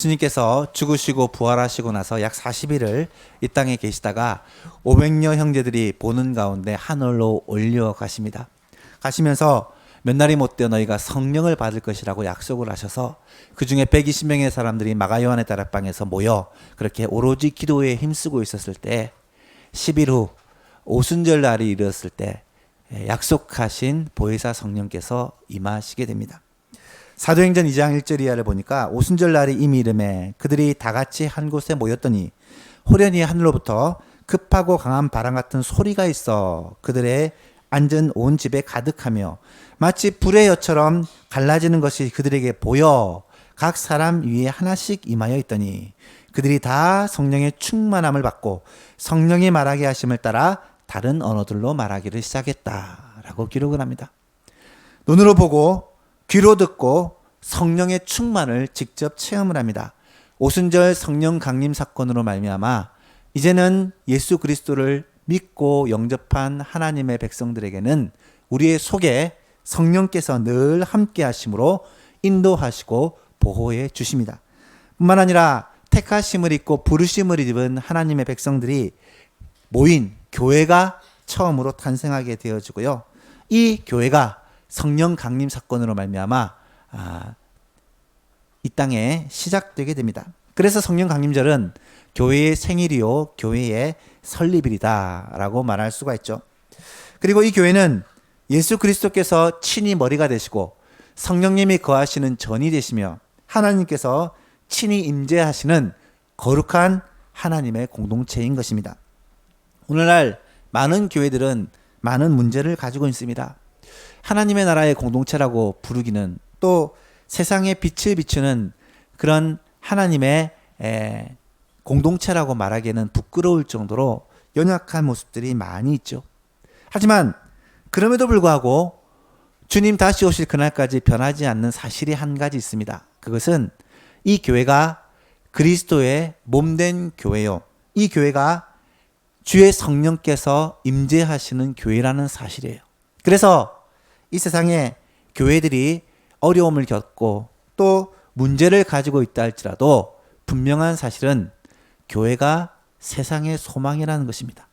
주님께서 죽으시고 부활하시고 나서 약 40일을 이 땅에 계시다가 500여 형제들이 보는 가운데 하늘로 올려가십니다. 가시면서 몇 날이 못되어 너희가 성령을 받을 것이라고 약속을 하셔서 그 중에 120명의 사람들이 마가 요한의 다락방에서 모여 그렇게 오로지 기도에 힘쓰고 있었을 때 10일 후 오순절 날이 이르렀을 때 약속하신 보혜사 성령께서 임하시게 됩니다. 사도행전 2장 1절 이하를 보니까 오순절 날이 이미 이름에 그들이 다 같이 한 곳에 모였더니 호련히 하늘로부터 급하고 강한 바람 같은 소리가 있어 그들의 앉은 온 집에 가득하며 마치 불의 여처럼 갈라지는 것이 그들에게 보여 각 사람 위에 하나씩 임하여 있더니 그들이 다 성령의 충만함을 받고 성령이 말하게 하심을 따라 다른 언어들로 말하기를 시작했다라고 기록을 합니다. 눈으로 보고 귀로 듣고 성령의 충만을 직접 체험을 합니다. 오순절 성령 강림 사건으로 말미암아 이제는 예수 그리스도를 믿고 영접한 하나님의 백성들에게는 우리의 속에 성령께서 늘 함께 하심으로 인도하시고 보호해 주십니다. 뿐만 아니라 택하심을 입고 부르심을 입은 하나님의 백성들이 모인 교회가 처음으로 탄생하게 되어지고요. 이 교회가 성령 강림 사건으로 말미암아 이 땅에 시작되게 됩니다. 그래서 성령 강림절은 교회의 생일이요 교회의 설립일이다라고 말할 수가 있죠. 그리고 이 교회는 예수 그리스도께서 친히 머리가 되시고 성령님이 거하시는 전이 되시며 하나님께서 친히 임재하시는 거룩한 하나님의 공동체인 것입니다. 오늘날 많은 교회들은 많은 문제를 가지고 있습니다. 하나님의 나라의 공동체라고 부르기는 또 세상에 빛을 비추는 그런 하나님의 공동체라고 말하기에는 부끄러울 정도로 연약한 모습들이 많이 있죠. 하지만 그럼에도 불구하고 주님 다시 오실 그날까지 변하지 않는 사실이 한 가지 있습니다. 그것은 이 교회가 그리스도의 몸된 교회요. 이 교회가 주의 성령께서 임재하시는 교회라는 사실이에요. 그래서 이 세상에 교회들이 어려움을 겪고 또 문제를 가지고 있다 할지라도 분명한 사실은 교회가 세상의 소망이라는 것입니다.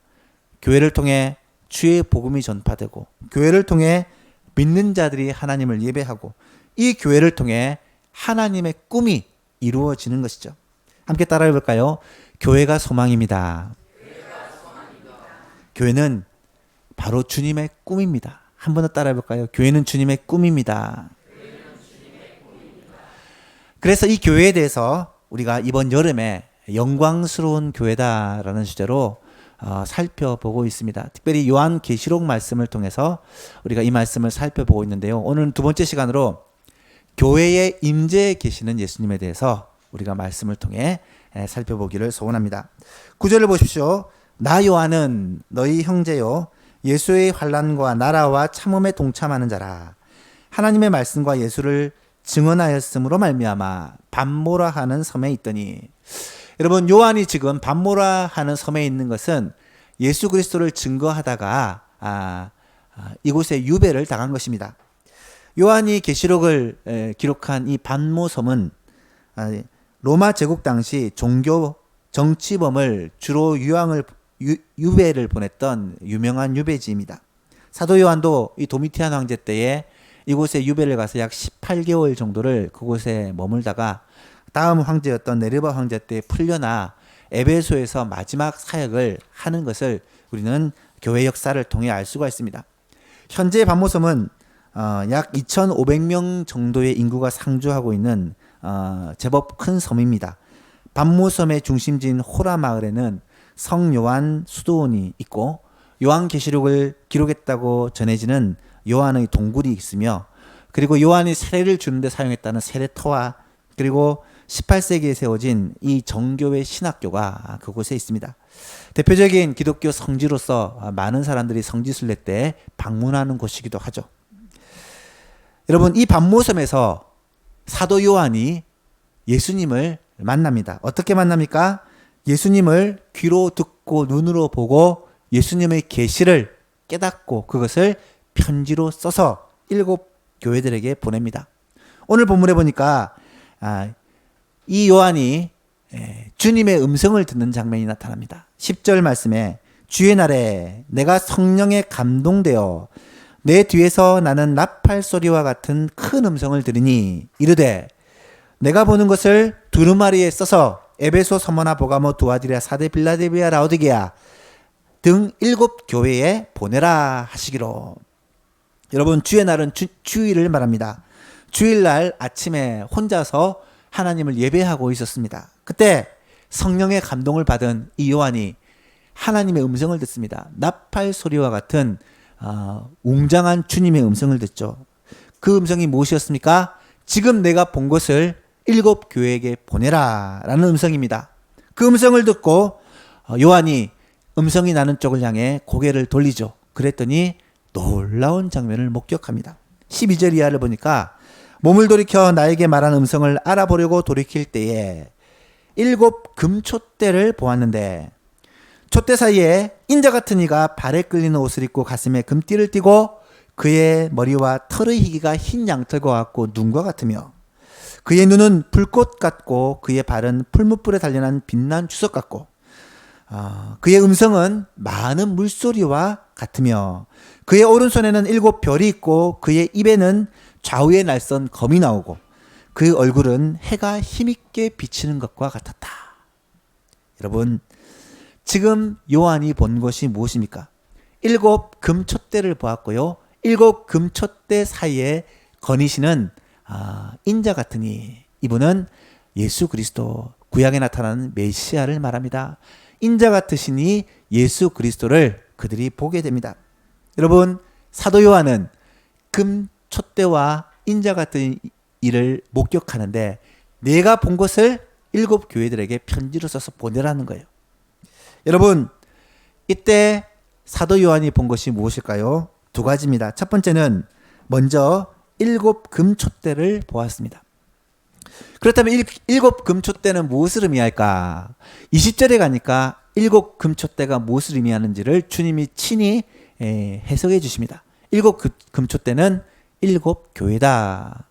교회를 통해 주의 복음이 전파되고 교회를 통해 믿는 자들이 하나님을 예배하고 이 교회를 통해 하나님의 꿈이 이루어지는 것이죠. 함께 따라해 볼까요? 교회가 소망입니다. 교회는 바로 주님의 꿈입니다. 한 번 더 따라해 볼까요? 교회는 주님의 꿈입니다. 그래서 이 교회에 대해서 우리가 이번 여름에 영광스러운 교회다라는 주제로 살펴보고 있습니다. 특별히 요한계시록 말씀을 통해서 우리가 이 말씀을 살펴보고 있는데요. 오늘은 두 번째 시간으로 교회에 임재해 계시는 예수님에 대해서 우리가 말씀을 통해 살펴보기를 소원합니다. 9절을 보십시오. 나 요한은 너희 형제요 예수의 환난과 나라와 참음에 동참하는 자라. 하나님의 말씀과 예수를 증언하였으므로 말미암아 밤모라 하는 섬에 있더니, 여러분 요한이 지금 밤모라 하는 섬에 있는 것은 예수 그리스도를 증거하다가 이곳에 유배를 당한 것입니다. 요한이 계시록을 기록한 이 밤모섬은 로마 제국 당시 종교 정치범을 주로 유배를 보냈던 유명한 유배지입니다. 사도 요한도 이 도미티안 황제 때에 이곳에 유배를 가서 약 18개월 정도를 그곳에 머물다가 다음 황제였던 네르바 황제 때 풀려나 에베소에서 마지막 사역을 하는 것을 우리는 교회 역사를 통해 알 수가 있습니다. 현재 밤모섬은 약 2,500명 정도의 인구가 상주하고 있는 제법 큰 섬입니다. 밤모섬의 중심지인 호라 마을에는 성 요한 수도원이 있고 요한계시록을 기록했다고 전해지는 요한의 동굴이 있으며, 그리고 요한이 세례를 주는데 사용했다는 세례터와 그리고 18세기에 세워진 이 정교회 신학교가 그곳에 있습니다. 대표적인 기독교 성지로서 많은 사람들이 성지순례 때 방문하는 곳이기도 하죠. 여러분, 이 밤모섬에서 사도 요한이 예수님을 만납니다. 어떻게 만납니까? 예수님을 귀로 듣고 눈으로 보고 예수님의 계시를 깨닫고 그것을 편지로 써서 7 교회들에게 보냅니다. 오늘 본문에 보니까 이 요한이 주님의 음성을 듣는 장면이 나타납니다. 10절 말씀에 주의 날에 내가 성령에 감동되어 내 뒤에서 나는 나팔 소리와 같은 큰 음성을 들으니 이르되 내가 보는 것을 두루마리에 써서 에베소, 서머나, 보가모, 두아디라, 사데, 빌라델비아, 라오디게아 등 7 교회에 보내라 하시기로. 여러분, 주의 날은 주일을 말합니다. 주일날 아침에 혼자서 하나님을 예배하고 있었습니다. 그때 성령의 감동을 받은 이 요한이 하나님의 음성을 듣습니다. 나팔 소리와 같은 웅장한 주님의 음성을 듣죠. 그 음성이 무엇이었습니까? 지금 내가 본 것을 7 교회에게 보내라 라는 음성입니다. 그 음성을 듣고 요한이 음성이 나는 쪽을 향해 고개를 돌리죠. 그랬더니 놀라운 장면을 목격합니다. 12절 이하를 보니까 몸을 돌이켜 나에게 말한 음성을 알아보려고 돌이킬 때에 7 금촛대를 보았는데 촛대 사이에 인자 같은 이가 발에 끌리는 옷을 입고 가슴에 금띠를 띠고 그의 머리와 털의 희기가 흰 양털과 같고 눈과 같으며 그의 눈은 불꽃 같고 그의 발은 풀무불에 단련한 빛난 주석 같고 그의 음성은 많은 물소리와 같으며 그의 오른손에는 7 별이 있고 그의 입에는 좌우에 날선 검이 나오고 그 얼굴은 해가 힘있게 비치는 것과 같았다. 여러분, 지금 요한이 본 것이 무엇입니까? 7 금촛대를 보았고요. 7 금촛대 사이에 거니시는 인자 같으니 이분은 예수 그리스도, 구약에 나타나는 메시아를 말합니다. 인자 같으시니 예수 그리스도를 그들이 보게 됩니다. 여러분, 사도 요한은 금촛대와 인자 같은 일을 목격하는데 내가 본 것을 7 교회들에게 편지로 써서 보내라는 거예요. 여러분, 이때 사도 요한이 본 것이 무엇일까요? 2가지입니다. 첫 번째는 먼저 7 금촛대를 보았습니다. 그렇다면 7 금촛대는 무엇을 의미할까? 20절에 가니까 7 금촛대가 무엇을 의미하는지를 주님이 친히 해석해 주십니다. 7 금촛대는 7 교회다.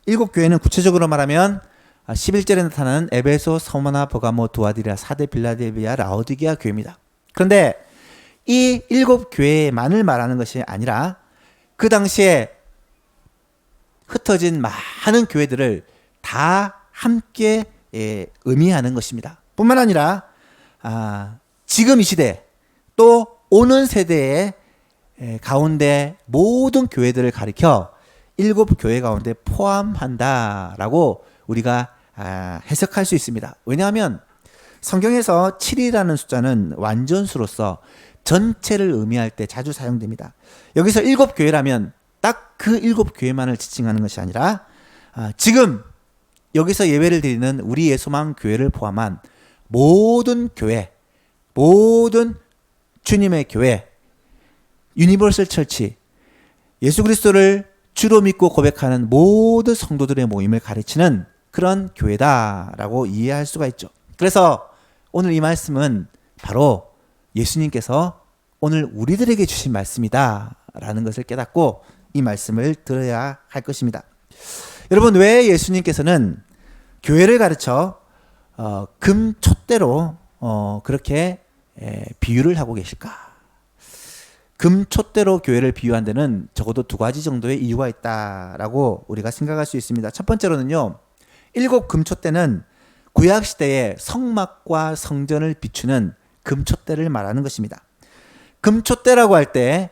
7 교회는 구체적으로 말하면 11절에 나타나는 에베소, 서머나, 보가모, 두아디라, 사데, 빌라델비아, 라오디게아 교회입니다. 그런데 이 7 교회만을 말하는 것이 아니라 그 당시에 흩어진 많은 교회들을 다 함께 의미하는 것입니다. 뿐만 아니라 지금 이 시대 또 오는 세대의 가운데 모든 교회들을 가리켜 7 교회 가운데 포함한다라고 우리가 해석할 수 있습니다. 왜냐하면 성경에서 7이라는 숫자는 완전수로서 전체를 의미할 때 자주 사용됩니다. 여기서 7 교회라면 딱 그 7 교회만을 지칭하는 것이 아니라 지금 여기서 예배를 드리는 우리의 소망 교회를 포함한 모든 교회, 모든 주님의 교회, 유니버설 철치, 예수 그리스도를 주로 믿고 고백하는 모든 성도들의 모임을 가르치는 그런 교회다라고 이해할 수가 있죠. 그래서 오늘 이 말씀은 바로 예수님께서 오늘 우리들에게 주신 말씀이다라는 것을 깨닫고 이 말씀을 들어야 할 것입니다. 여러분, 왜 예수님께서는 교회를 가르쳐 금촛대로 그렇게 비유를 하고 계실까? 금촛대로 교회를 비유한 데는 적어도 2가지 정도의 이유가 있다라고 우리가 생각할 수 있습니다. 첫 번째로는요, 7 금촛대는 구약시대의 성막과 성전을 비추는 금촛대를 말하는 것입니다. 금촛대라고 할 때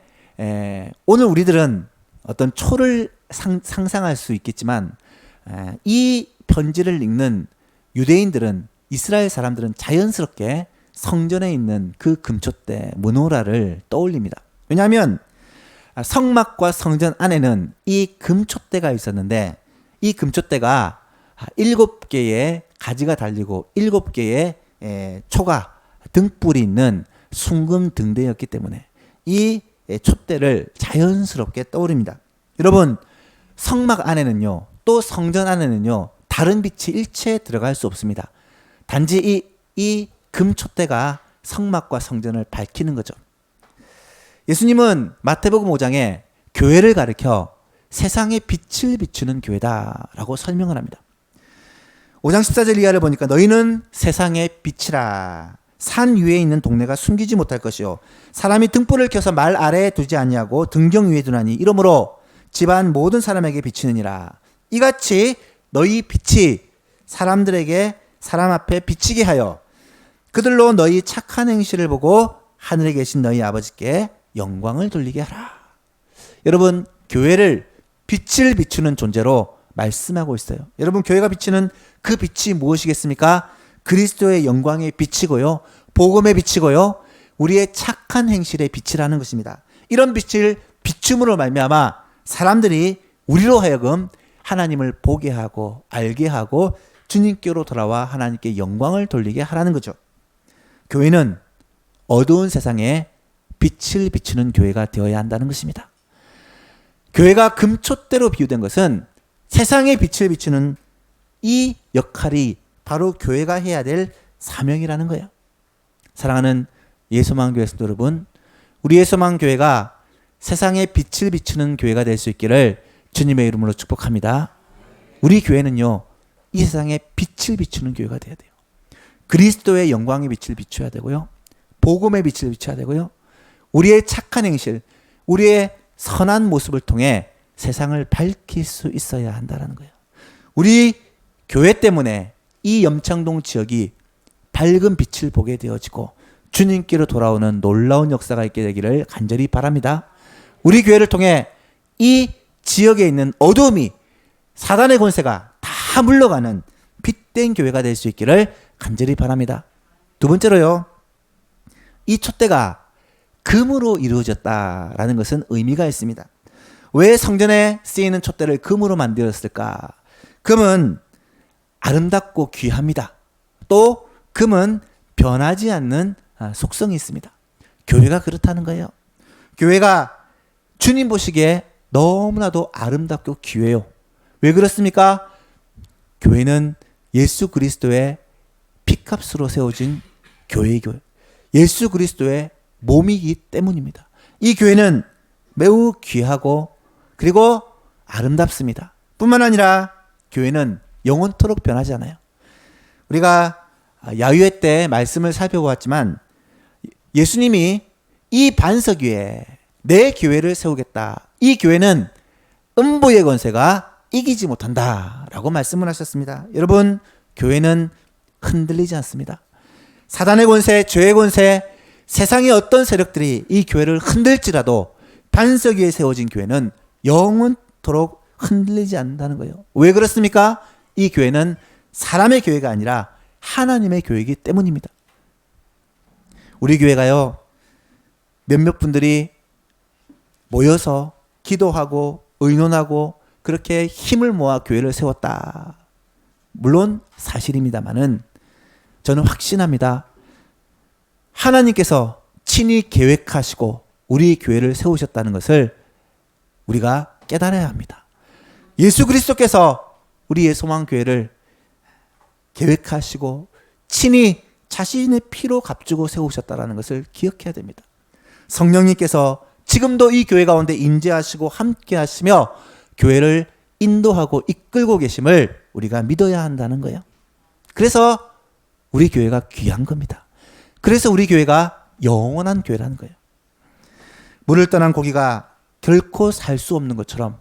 오늘 우리들은 어떤 초를 상상할 수 있겠지만 이 편지를 읽는 유대인들은, 이스라엘 사람들은 자연스럽게 성전에 있는 그 금촛대 문호라를 떠올립니다. 왜냐하면 성막과 성전 안에는 이 금촛대가 있었는데 이 금촛대가 7개의 가지가 달리고 7개의 초가 등불이 있는 순금 등대였기 때문에 이 촛대를 자연스럽게 떠오릅니다. 여러분, 성막 안에는요, 또 성전 안에는요, 다른 빛이 일체 들어갈 수 없습니다. 단지 이 금촛대가 성막과 성전을 밝히는 거죠. 예수님은 마태복음 5장에 교회를 가리켜 세상에 빛을 비추는 교회다라고 설명을 합니다. 5장 14절 이하를 보니까 너희는 세상의 빛이라. 산 위에 있는 동네가 숨기지 못할 것이요 사람이 등불을 켜서 말 아래에 두지 아니하고 등경 위에 두나니 이러므로 집안 모든 사람에게 비치느니라. 이같이 너희 빛이 사람 앞에 비치게 하여 그들로 너희 착한 행실을 보고 하늘에 계신 너희 아버지께 영광을 돌리게 하라. 여러분, 교회를 빛을 비추는 존재로 말씀하고 있어요. 여러분, 교회가 비치는 그 빛이 무엇이겠습니까? 그리스도의 영광의 빛이고요, 복음의 빛이고요, 우리의 착한 행실의 빛이라는 것입니다. 이런 빛을 비춤으로 말미암아 사람들이 우리로 하여금 하나님을 보게 하고 알게 하고 주님께로 돌아와 하나님께 영광을 돌리게 하라는 거죠. 교회는 어두운 세상에 빛을 비추는 교회가 되어야 한다는 것입니다. 교회가 금촛대로 비유된 것은 세상에 빛을 비추는 이 역할이 바로 교회가 해야 될 사명이라는 거예요. 사랑하는 예소망교회 성도 여러분, 우리 예소망교회가 세상에 빛을 비추는 교회가 될 수 있기를 주님의 이름으로 축복합니다. 우리 교회는요, 이 세상에 빛을 비추는 교회가 되어야 돼요. 그리스도의 영광의 빛을 비춰야 되고요, 복음의 빛을 비춰야 되고요, 우리의 착한 행실, 우리의 선한 모습을 통해 세상을 밝힐 수 있어야 한다는 거예요. 우리 교회 때문에 이 염창동 지역이 밝은 빛을 보게 되어지고 주님께로 돌아오는 놀라운 역사가 있게 되기를 간절히 바랍니다. 우리 교회를 통해 이 지역에 있는 어두움이, 사단의 권세가 다 물러가는 빛된 교회가 될 수 있기를 간절히 바랍니다. 두 번째로요, 이 촛대가 금으로 이루어졌다라는 것은 의미가 있습니다. 왜 성전에 쓰이는 촛대를 금으로 만들었을까? 금은 아름답고 귀합니다. 또 금은 변하지 않는 속성이 있습니다. 교회가 그렇다는 거예요. 교회가 주님 보시기에 너무나도 아름답고 귀해요. 왜 그렇습니까? 교회는 예수 그리스도의 피값으로 세워진 교회, 예수 그리스도의 몸이기 때문입니다. 이 교회는 매우 귀하고 그리고 아름답습니다. 뿐만 아니라 교회는 영원토록 변하지 않아요. 우리가 야유회 때 말씀을 살펴보았지만 예수님이 이 반석 위에 내 교회를 세우겠다. 이 교회는 음부의 권세가 이기지 못한다 라고 말씀을 하셨습니다. 여러분, 교회는 흔들리지 않습니다. 사단의 권세, 죄의 권세, 세상의 어떤 세력들이 이 교회를 흔들지라도 반석 위에 세워진 교회는 영원토록 흔들리지 않는다는 거예요. 왜 그렇습니까? 이 교회는 사람의 교회가 아니라 하나님의 교회이기 때문입니다. 우리 교회가요, 몇몇 분들이 모여서 기도하고 의논하고 그렇게 힘을 모아 교회를 세웠다. 물론 사실입니다만은 저는 확신합니다. 하나님께서 친히 계획하시고 우리 교회를 세우셨다는 것을 우리가 깨달아야 합니다. 예수 그리스도께서 우리 예소망교회를 계획하시고 친히 자신의 피로 값주고 세우셨다는 것을 기억해야 됩니다. 성령님께서 지금도 이 교회 가운데 임재하시고 함께 하시며 교회를 인도하고 이끌고 계심을 우리가 믿어야 한다는 거예요. 그래서 우리 교회가 귀한 겁니다. 그래서 우리 교회가 영원한 교회라는 거예요. 물을 떠난 고기가 결코 살 수 없는 것처럼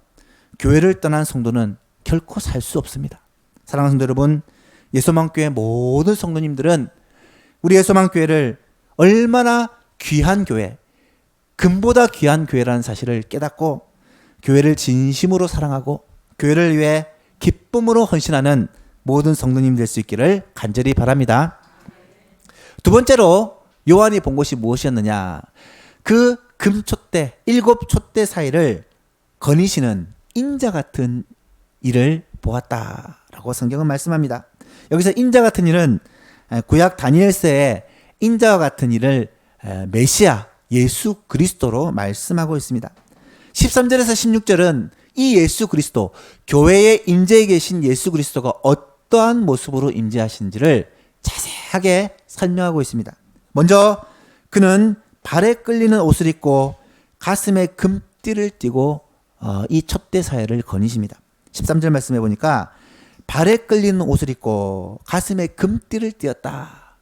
교회를 떠난 성도는 결코 살 수 없습니다. 사랑하는 성도 여러분, 예소망교회 모든 성도님들은 우리 예소망교회를 얼마나 귀한 교회, 금보다 귀한 교회라는 사실을 깨닫고 교회를 진심으로 사랑하고 교회를 위해 기쁨으로 헌신하는 모든 성도님 될 수 있기를 간절히 바랍니다. 두 번째로 요한이 본 것이 무엇이었느냐? 그 금촛대, 7촛대 사이를 거니시는 인자 같은 일을 보았다라고 성경은 말씀합니다. 여기서 인자 같은 일은 구약 다니엘서의 인자와 같은 일을 메시아 예수 그리스도로 말씀하고 있습니다. 13절에서 16절은 이 예수 그리스도, 교회에 임재해 계신 예수 그리스도가 어떠한 모습으로 임재하신지를 자세하게 설명하고 있습니다. 먼저 그는 발에 끌리는 옷을 입고 가슴에 금띠를 띠고 이 촛대 사이를 거니십니다. 13절 말씀해 보니까 발에 끌리는 옷을 입고 가슴에 금띠를 띄었다.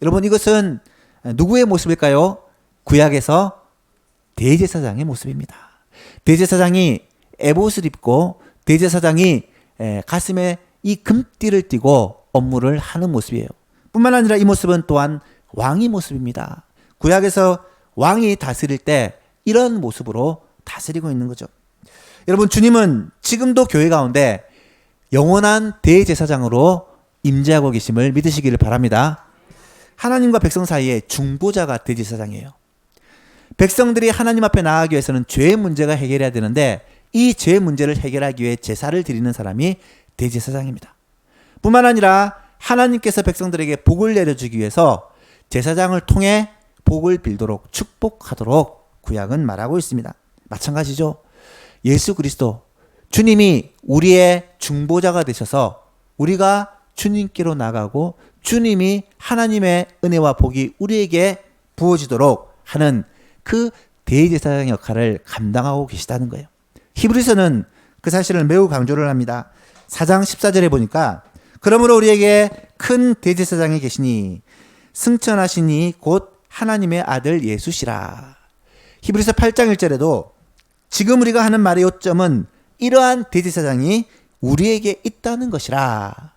여러분, 이것은 누구의 모습일까요? 구약에서 대제사장의 모습입니다. 대제사장이 에봇을 입고 대제사장이 가슴에 이 금띠를 띠고 업무를 하는 모습이에요. 뿐만 아니라 이 모습은 또한 왕의 모습입니다. 구약에서 왕이 다스릴 때 이런 모습으로 다스리고 있는 거죠. 여러분, 주님은 지금도 교회 가운데 영원한 대제사장으로 임재하고 계심을 믿으시기를 바랍니다. 하나님과 백성 사이에 중보자가 대제사장이에요. 백성들이 하나님 앞에 나아가기 위해서는 죄의 문제가 해결해야 되는데 이 죄의 문제를 해결하기 위해 제사를 드리는 사람이 대제사장입니다. 뿐만 아니라 하나님께서 백성들에게 복을 내려주기 위해서 제사장을 통해 복을 빌도록 축복하도록 구약은 말하고 있습니다. 마찬가지죠. 예수 그리스도 주님이 우리의 중보자가 되셔서 우리가 주님께로 나가고 주님이 하나님의 은혜와 복이 우리에게 부어지도록 하는 그 대제사장 역할을 감당하고 계시다는 거예요. 히브리서는 그 사실을 매우 강조를 합니다. 4장 14절에 보니까 그러므로 우리에게 큰 대제사장이 계시니 승천하시니 곧 하나님의 아들 예수시라. 히브리서 8장 1절에도 지금 우리가 하는 말의 요점은 이러한 대제사장이 우리에게 있다는 것이라.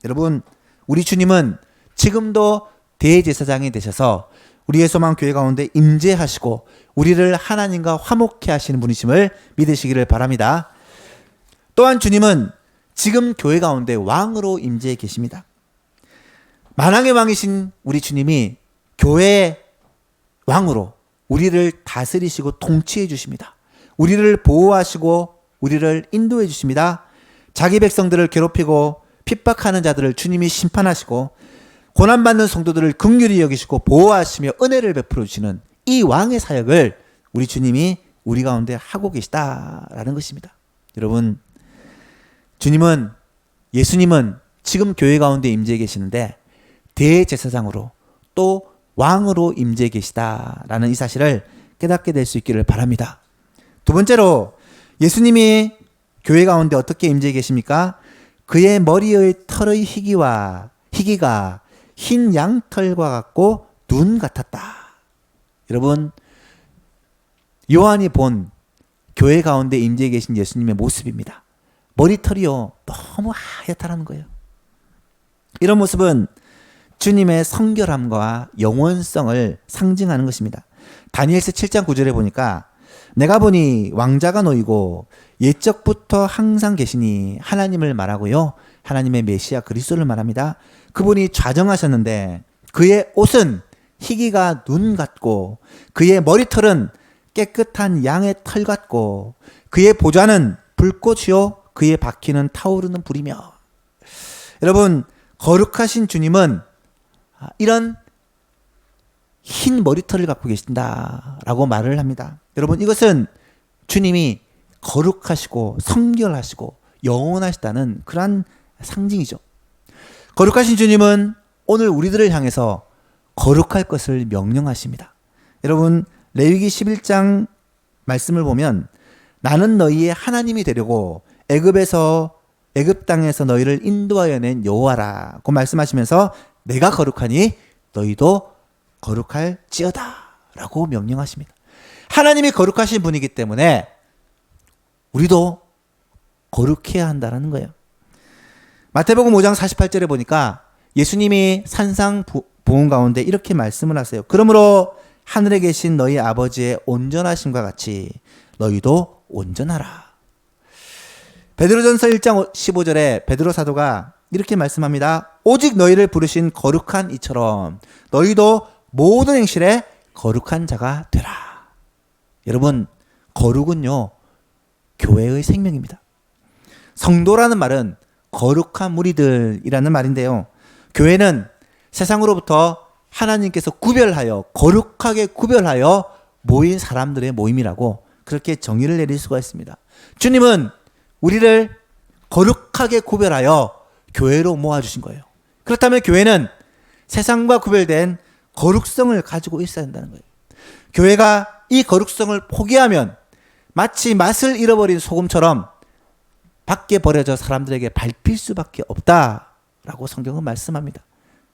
여러분, 우리 주님은 지금도 대제사장이 되셔서 우리의 소망 교회 가운데 임재하시고 우리를 하나님과 화목케 하시는 분이심을 믿으시기를 바랍니다. 또한 주님은 지금 교회 가운데 왕으로 임재해 계십니다. 만왕의 왕이신 우리 주님이 교회의 왕으로 우리를 다스리시고 통치해 주십니다. 우리를 보호하시고 우리를 인도해 주십니다. 자기 백성들을 괴롭히고 핍박하는 자들을 주님이 심판하시고 고난받는 성도들을 긍휼히 여기시고 보호하시며 은혜를 베풀어 주시는 이 왕의 사역을 우리 주님이 우리 가운데 하고 계시다라는 것입니다. 여러분, 주님은, 예수님은 지금 교회 가운데 임재해 계시는데 대제사장으로 또 왕으로 임재해 계시다라는 이 사실을 깨닫게 될 수 있기를 바랍니다. 두 번째로 예수님이 교회 가운데 어떻게 임재해 계십니까? 그의 머리의 털의 희기가 흰 양털과 같고 눈 같았다. 여러분, 요한이 본 교회 가운데 임재해 계신 예수님의 모습입니다. 머리털이요, 너무 하얗다라는 거예요. 이런 모습은 주님의 성결함과 영원성을 상징하는 것입니다. 다니엘서 7장 9절에 보니까 내가 보니 왕자가 놓이고 옛적부터 항상 계시니 하나님을 말하고요, 하나님의 메시아 그리스도를 말합니다. 그분이 좌정하셨는데 그의 옷은 희기가 눈 같고 그의 머리털은 깨끗한 양의 털 같고 그의 보좌는 불꽃이요 그의 바퀴는 타오르는 불이며. 여러분, 거룩하신 주님은 이런 흰 머리털을 갖고 계신다라고 말을 합니다. 여러분, 이것은 주님이 거룩하시고 성결하시고 영원하시다는 그러한 상징이죠. 거룩하신 주님은 오늘 우리들을 향해서 거룩할 것을 명령하십니다. 여러분, 레위기 11장 말씀을 보면 나는 너희의 하나님이 되려고 애굽 땅에서 너희를 인도하여 낸 여호와라고 말씀하시면서 내가 거룩하니 너희도 거룩할지어다 라고 명령하십니다. 하나님이 거룩하신 분이기 때문에 우리도 거룩해야 한다는 거예요. 마태복음 5장 48절에 보니까 예수님이 산상보훈 가운데 이렇게 말씀을 하세요. 그러므로 하늘에 계신 너희 아버지의 온전하심과 같이 너희도 온전하라. 베드로전서 1장 15절에 베드로 사도가 이렇게 말씀합니다. 오직 너희를 부르신 거룩한 이처럼 너희도 모든 행실에 거룩한 자가 되라. 여러분, 거룩은요, 교회의 생명입니다. 성도라는 말은 거룩한 무리들이라는 말인데요, 교회는 세상으로부터 하나님께서 거룩하게 구별하여 모인 사람들의 모임이라고 그렇게 정의를 내릴 수가 있습니다. 주님은 우리를 거룩하게 구별하여 교회로 모아주신 거예요. 그렇다면 교회는 세상과 구별된 거룩성을 가지고 있어야 한다는 거예요. 교회가 이 거룩성을 포기하면 마치 맛을 잃어버린 소금처럼 밖에 버려져 사람들에게 밟힐 수밖에 없다라고 성경은 말씀합니다.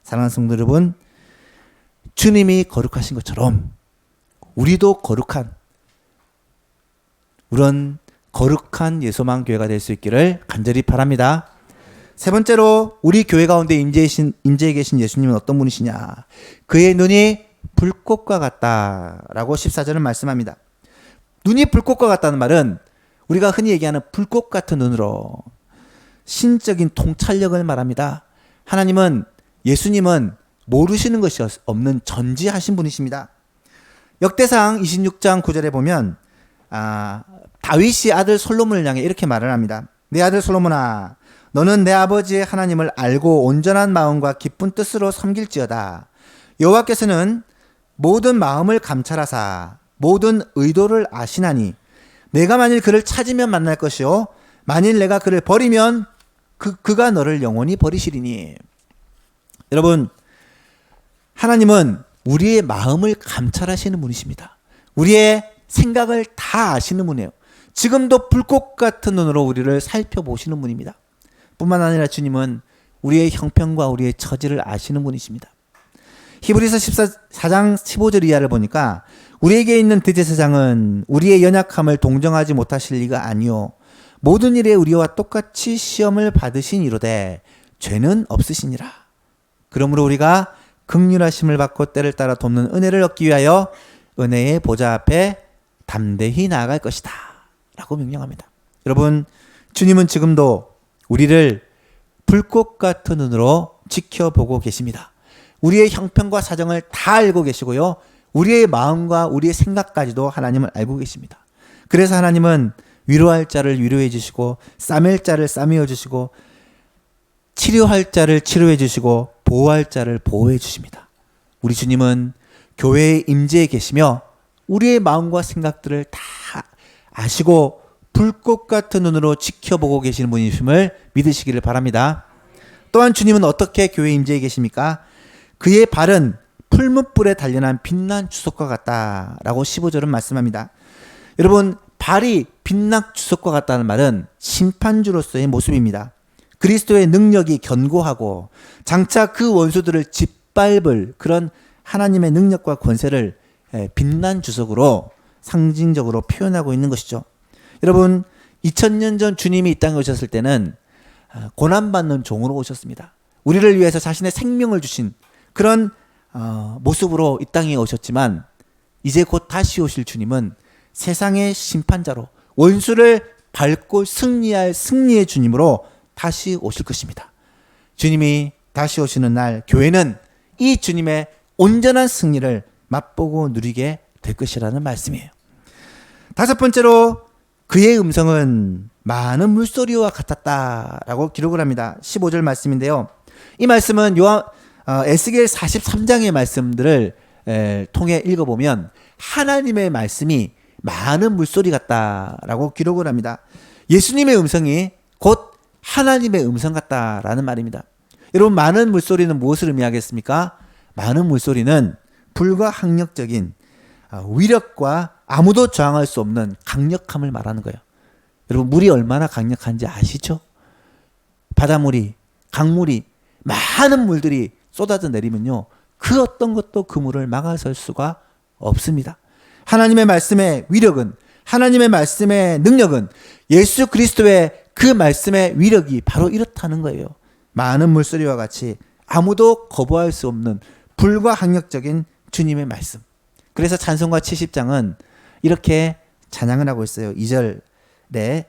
사랑하는 성도 여러분, 주님이 거룩하신 것처럼 우리도 그런 거룩한 예소망 교회가 될 수 있기를 간절히 바랍니다. 세 번째로 우리 교회 가운데 임재해 계신 예수님은 어떤 분이시냐? 그의 눈이 불꽃과 같다라고 14절은 말씀합니다. 눈이 불꽃과 같다는 말은 우리가 흔히 얘기하는 불꽃 같은 눈으로 신적인 통찰력을 말합니다. 예수님은 모르시는 것이 없는 전지하신 분이십니다. 역대상 26장 9절에 보면 다윗이 아들 솔로몬을 향해 이렇게 말을 합니다. 내 아들 솔로몬아, 너는 내 아버지의 하나님을 알고 온전한 마음과 기쁜 뜻으로 섬길지어다. 여호와께서는 모든 마음을 감찰하사 모든 의도를 아시나니 내가 만일 그를 찾으면 만날 것이요 만일 내가 그를 버리면 그가 너를 영원히 버리시리니. 여러분, 하나님은 우리의 마음을 감찰하시는 분이십니다. 우리의 생각을 다 아시는 분이에요. 지금도 불꽃 같은 눈으로 우리를 살펴보시는 분입니다. 뿐만 아니라 주님은 우리의 형편과 우리의 처지를 아시는 분이십니다. 히브리서 14장 15절 이하를 보니까 우리에게 있는 대제사장은 우리의 연약함을 동정하지 못하실 리가 아니요 모든 일에 우리와 똑같이 시험을 받으신 이로되 죄는 없으시니라. 그러므로 우리가 긍휼하심을 받고 때를 따라 돕는 은혜를 얻기 위하여 은혜의 보좌 앞에 담대히 나아갈 것이다 라고 명령합니다. 여러분, 주님은 지금도 우리를 불꽃 같은 눈으로 지켜보고 계십니다. 우리의 형편과 사정을 다 알고 계시고요, 우리의 마음과 우리의 생각까지도 하나님은 알고 계십니다. 그래서 하나님은 위로할 자를 위로해 주시고 싸맬 자를 싸매어 주시고 치료할 자를 치료해 주시고 보호할 자를 보호해 주십니다. 우리 주님은 교회에 임재해 계시며 우리의 마음과 생각들을 다 아시고 불꽃 같은 눈으로 지켜보고 계시는 분이심을 믿으시기를 바랍니다. 또한 주님은 어떻게 교회에 임재해 계십니까? 그의 발은 풀무불에 단련한 빛난 주석과 같다라고 15절은 말씀합니다. 여러분, 발이 빛난 주석과 같다는 말은 심판주로서의 모습입니다. 그리스도의 능력이 견고하고 장차 그 원수들을 짓밟을 그런 하나님의 능력과 권세를 빛난 주석으로 상징적으로 표현하고 있는 것이죠. 여러분, 2000년 전 주님이 이 땅에 오셨을 때는 고난받는 종으로 오셨습니다. 우리를 위해서 자신의 생명을 주신 그런 모습으로 이 땅에 오셨지만 이제 곧 다시 오실 주님은 세상의 심판자로 원수를 밟고 승리할 승리의 주님으로 다시 오실 것입니다. 주님이 다시 오시는 날 교회는 이 주님의 온전한 승리를 맛보고 누리게 될 것이라는 말씀이에요. 다섯 번째로 그의 음성은 많은 물소리와 같았다라고 기록을 합니다. 15절 말씀인데요. 이 말씀은 에스겔 43장의 말씀들을 통해 읽어보면 하나님의 말씀이 많은 물소리 같다라고 기록을 합니다. 예수님의 음성이 곧 하나님의 음성 같다라는 말입니다. 여러분, 많은 물소리는 무엇을 의미하겠습니까? 많은 물소리는 불가항력적인 위력과 아무도 저항할 수 없는 강력함을 말하는 거예요. 여러분, 물이 얼마나 강력한지 아시죠? 바닷물이, 강물이, 많은 물들이 쏟아져 내리면요, 그 어떤 것도 그 물을 막아설 수가 없습니다. 하나님의 말씀의 위력은, 하나님의 말씀의 능력은 예수 그리스도의 그 말씀의 위력이 바로 이렇다는 거예요. 많은 물소리와 같이 아무도 거부할 수 없는 불가항력적인 주님의 말씀. 그래서 찬송가 70장은 이렇게 찬양을 하고 있어요. 2절에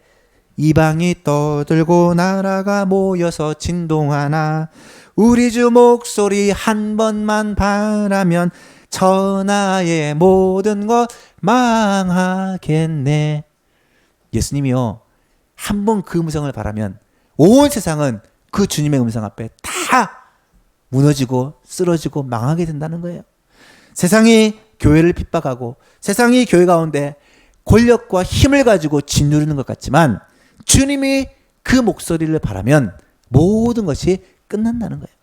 이방이 떠들고 나라가 모여서 진동하나 우리 주 목소리 한 번만 바라면 천하의 모든 것 망하겠네. 예수님이요, 한 번 그 음성을 바라면 온 세상은 그 주님의 음성 앞에 다 무너지고 쓰러지고 망하게 된다는 거예요. 세상이 교회를 핍박하고 세상이 교회 가운데 권력과 힘을 가지고 짓누르는 것 같지만 주님이 그 목소리를 바라면 모든 것이 끝난다는 거예요.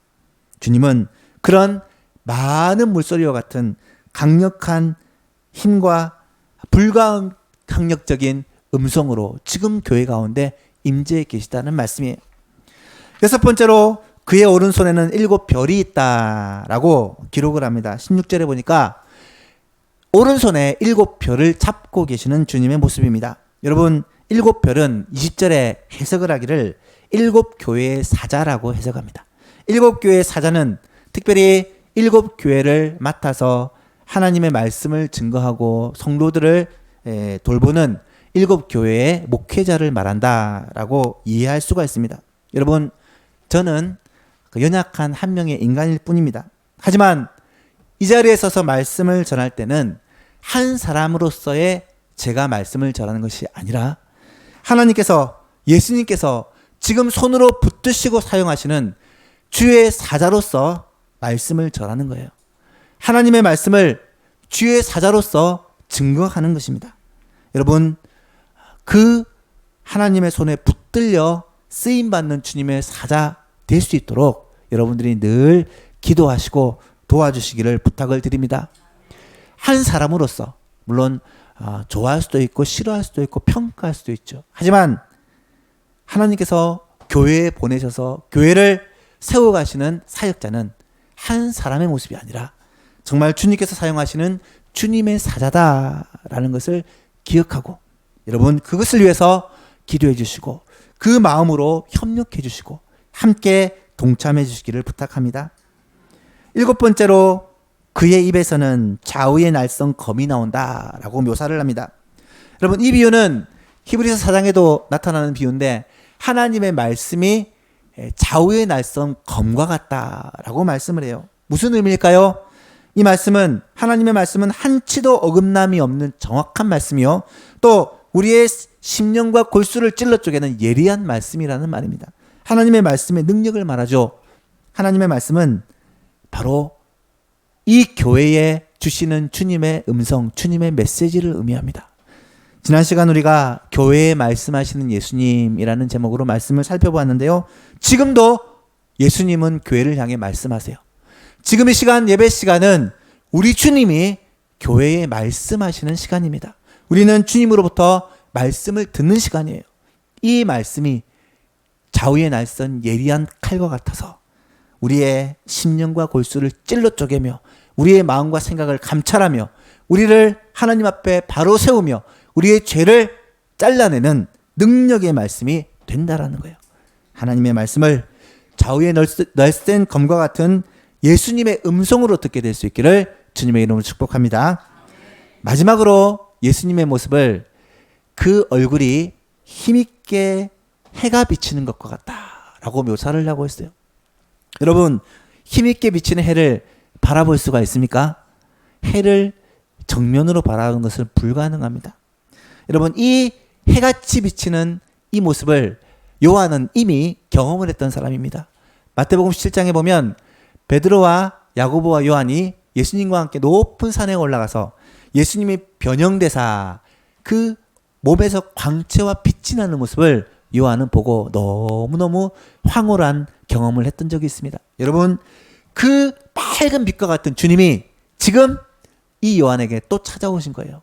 주님은 그런 많은 물소리와 같은 강력한 힘과 불가항력적인 음성으로 지금 교회 가운데 임재해 계시다는 말씀이에요. 여섯 번째로 그의 오른손에는 7별이 있다라고 기록을 합니다. 16절에 보니까 오른손에 7별을 잡고 계시는 주님의 모습입니다. 여러분 7별은 20절에 해석을 하기를 7교회의 사자라고 해석합니다. 7교회의 사자는 특별히 7교회를 맡아서 하나님의 말씀을 증거하고 성도들을 돌보는 7교회의 목회자를 말한다라고 이해할 수가 있습니다. 여러분 저는 연약한 한 명의 인간일 뿐입니다. 하지만 이 자리에 서서 말씀을 전할 때는 한 사람으로서의 제가 말씀을 전하는 것이 아니라 하나님께서 예수님께서 지금 손으로 붙드시고 사용하시는 주의 사자로서 말씀을 전하는 거예요. 하나님의 말씀을 주의 사자로서 증거하는 것입니다. 여러분 그 하나님의 손에 붙들려 쓰임받는 주님의 사자 될 수 있도록 여러분들이 늘 기도하시고 도와주시기를 부탁을 드립니다. 한 사람으로서 물론 좋아할 수도 있고 싫어할 수도 있고 평가할 수도 있죠. 하지만 하나님께서 교회에 보내셔서 교회를 세워가시는 사역자는 한 사람의 모습이 아니라 정말 주님께서 사용하시는 주님의 사자다라는 것을 기억하고 여러분 그것을 위해서 기도해 주시고 그 마음으로 협력해 주시고 함께 동참해 주시기를 부탁합니다. 7번째로 그의 입에서는 좌우의 날선 검이 나온다라고 묘사를 합니다. 여러분 이 비유는 히브리서 4장에도 나타나는 비유인데 하나님의 말씀이 좌우의 날선 검과 같다라고 말씀을 해요. 무슨 의미일까요? 이 말씀은 하나님의 말씀은 한치도 어긋남이 없는 정확한 말씀이요. 또 우리의 심령과 골수를 찔러 쪼개는 예리한 말씀이라는 말입니다. 하나님의 말씀의 능력을 말하죠. 하나님의 말씀은 바로 이 교회에 주시는 주님의 음성, 주님의 메시지를 의미합니다. 지난 시간 우리가 교회에 말씀하시는 예수님이라는 제목으로 말씀을 살펴보았는데요. 지금도 예수님은 교회를 향해 말씀하세요. 지금 이 시간 예배 시간은 우리 주님이 교회에 말씀하시는 시간입니다. 우리는 주님으로부터 말씀을 듣는 시간이에요. 이 말씀이 좌우의 날선 예리한 칼과 같아서 우리의 심령과 골수를 찔러 쪼개며 우리의 마음과 생각을 감찰하며 우리를 하나님 앞에 바로 세우며 우리의 죄를 잘라내는 능력의 말씀이 된다라는 거예요. 하나님의 말씀을 좌우의 날쌘 검과 같은 예수님의 음성으로 듣게 될 수 있기를 주님의 이름으로 축복합니다. 마지막으로 예수님의 모습을 그 얼굴이 힘있게 해가 비치는 것과 같다라고 묘사를 하고 있어요. 여러분 힘있게 비치는 해를 바라볼 수가 있습니까? 해를 정면으로 바라보는 것은 불가능합니다. 여러분 이 해같이 비치는 이 모습을 요한은 이미 경험을 했던 사람입니다. 마태복음 7장에 보면 베드로와 야고보와 요한이 예수님과 함께 높은 산에 올라가서 예수님이 변형대사 그 몸에서 광채와 빛이 나는 모습을 요한은 보고 너무너무 황홀한 경험을 했던 적이 있습니다. 여러분 그 밝은 빛과 같은 주님이 지금 이 요한에게 또 찾아오신 거예요.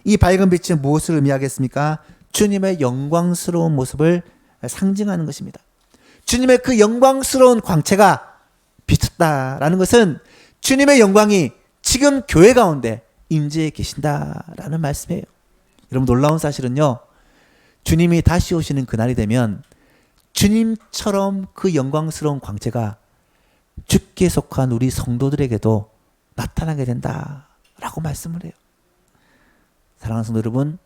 이 밝은 빛은 무엇을 의미하겠습니까? 주님의 영광스러운 모습을 상징하는 것입니다. 주님의 그 영광스러운 광채가 비쳤다라는 것은 주님의 영광이 지금 교회 가운데 임재해 계신다라는 말씀이에요. 여러분 놀라운 사실은요. 주님이 다시 오시는 그날이 되면 주님처럼 그 영광스러운 광채가 주께 속한 우리 성도들에게도 나타나게 된다라고 말씀을 해요. 사랑하는 성도 여러분,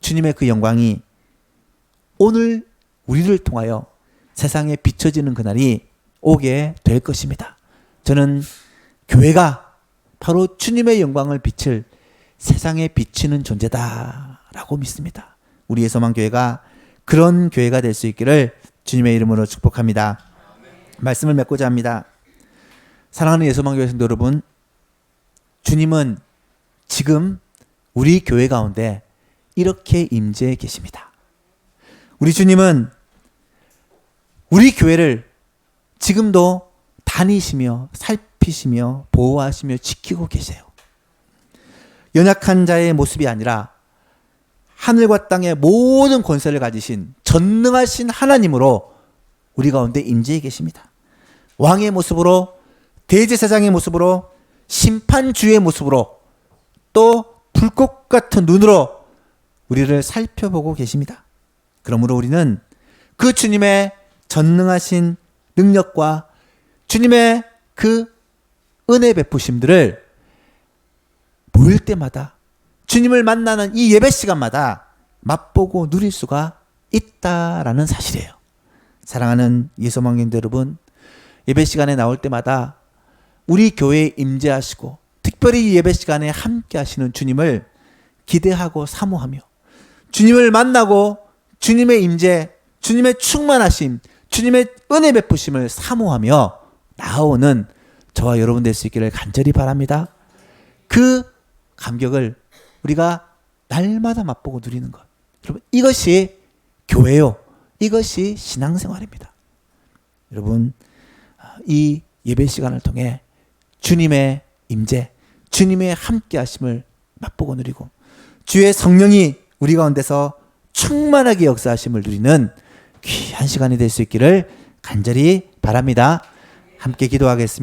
주님의 그 영광이 오늘 우리를 통하여 세상에 비춰지는 그날이 오게 될 것입니다. 저는 교회가 바로 주님의 영광을 비칠 세상에 비치는 존재다라고 믿습니다. 우리의 소망교회가 그런 교회가 될 수 있기를 주님의 이름으로 축복합니다. 말씀을 맺고자 합니다. 사랑하는 예소망교회 성도 여러분, 주님은 지금 우리 교회 가운데 이렇게 임재해 계십니다. 우리 주님은 우리 교회를 지금도 다니시며 살피시며 보호하시며 지키고 계세요. 연약한 자의 모습이 아니라 하늘과 땅의 모든 권세를 가지신 전능하신 하나님으로 우리 가운데 임재해 계십니다. 왕의 모습으로, 대제사장의 모습으로, 심판주의 모습으로, 또 불꽃 같은 눈으로 우리를 살펴보고 계십니다. 그러므로 우리는 그 주님의 전능하신 능력과 주님의 그 은혜 베푸심들을 모일 때마다, 주님을 만나는 이 예배 시간마다 맛보고 누릴 수가 있다라는 사실이에요. 사랑하는 예소망경도 여러분, 예배 시간에 나올 때마다 우리 교회에 임재하시고 특별히 이 예배 시간에 함께 하시는 주님을 기대하고 사모하며, 주님을 만나고 주님의 임재, 주님의 충만하심, 주님의 은혜 베푸심을 사모하며 나오는 저와 여러분 될 수 있기를 간절히 바랍니다. 그 감격을 우리가 날마다 맛보고 누리는 것, 여러분, 이것이 교회요, 이것이 신앙생활입니다. 여러분, 이 예배 시간을 통해 주님의 임재, 주님의 함께 하심을 맛보고 누리고 주의 성령이 우리 가운데서 충만하게 역사하심을 누리는 귀한 시간이 될 수 있기를 간절히 바랍니다. 함께 기도하겠습니다.